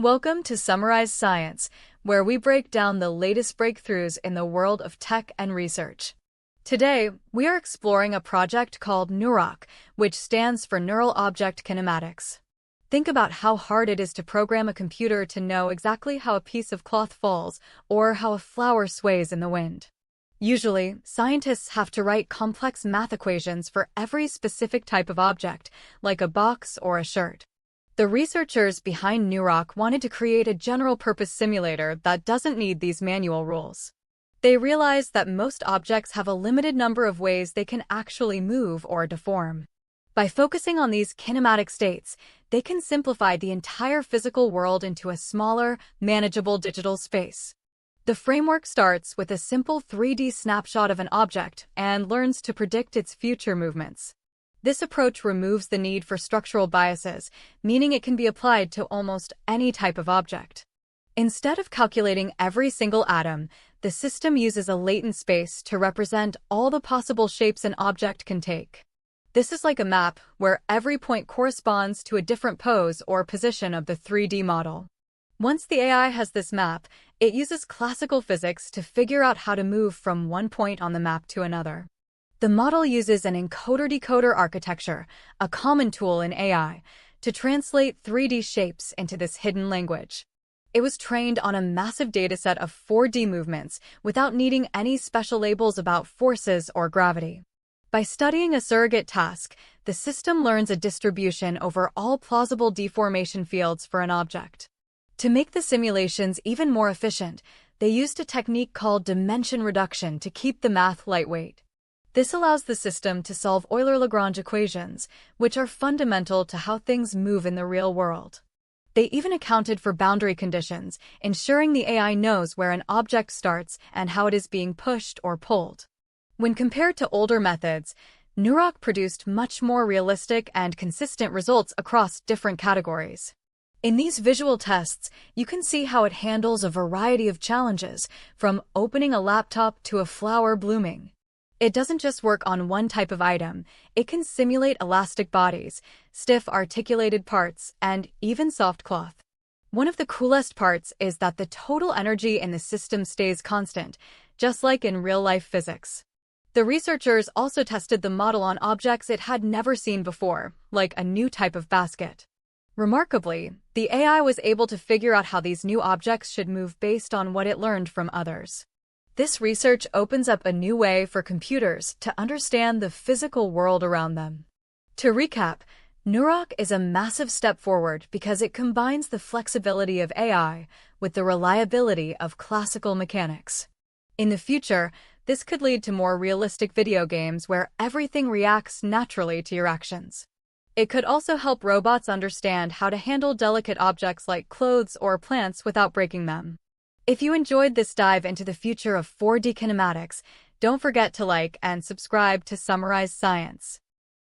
Welcome to Summarize Science, where we break down the latest breakthroughs in the world of tech and research. Today, we are exploring a project called NEUROK, which stands for Neural Object Kinematics. Think about how hard it is to program a computer to know exactly how a piece of cloth falls or how a flower sways in the wind. Usually, scientists have to write complex math equations for every specific type of object, like a box or a shirt. The researchers behind NEUROK wanted to create a general-purpose simulator that doesn't need these manual rules. They realized that most objects have a limited number of ways they can actually move or deform. By focusing on these kinematic states, they can simplify the entire physical world into a smaller, manageable digital space. The framework starts with a simple 3D snapshot of an object and learns to predict its future movements. This approach removes the need for structural biases, meaning it can be applied to almost any type of object. Instead of calculating every single atom, the system uses a latent space to represent all the possible shapes an object can take. This is like a map where every point corresponds to a different pose or position of the 3D model. Once the AI has this map, it uses classical physics to figure out how to move from one point on the map to another. The model uses an encoder-decoder architecture, a common tool in AI, to translate 3D shapes into this hidden language. It was trained on a massive dataset of 4D movements without needing any special labels about forces or gravity. By studying a surrogate task, the system learns a distribution over all plausible deformation fields for an object. To make the simulations even more efficient, they used a technique called dimension reduction to keep the math lightweight. This allows the system to solve Euler-Lagrange equations, which are fundamental to how things move in the real world. They even accounted for boundary conditions, ensuring the AI knows where an object starts and how it is being pushed or pulled. When compared to older methods, NEUROK produced much more realistic and consistent results across different categories. In these visual tests, you can see how it handles a variety of challenges, from opening a laptop to a flower blooming. It doesn't just work on one type of item, it can simulate elastic bodies, stiff articulated parts, and even soft cloth. One of the coolest parts is that the total energy in the system stays constant, just like in real-life physics. The researchers also tested the model on objects it had never seen before, like a new type of basket. Remarkably, the AI was able to figure out how these new objects should move based on what it learned from others. This research opens up a new way for computers to understand the physical world around them. To recap, NEUROK is a massive step forward because it combines the flexibility of AI with the reliability of classical mechanics. In the future, this could lead to more realistic video games where everything reacts naturally to your actions. It could also help robots understand how to handle delicate objects like clothes or plants without breaking them. If you enjoyed this dive into the future of 4D kinematics, don't forget to like and subscribe to Summarize Science.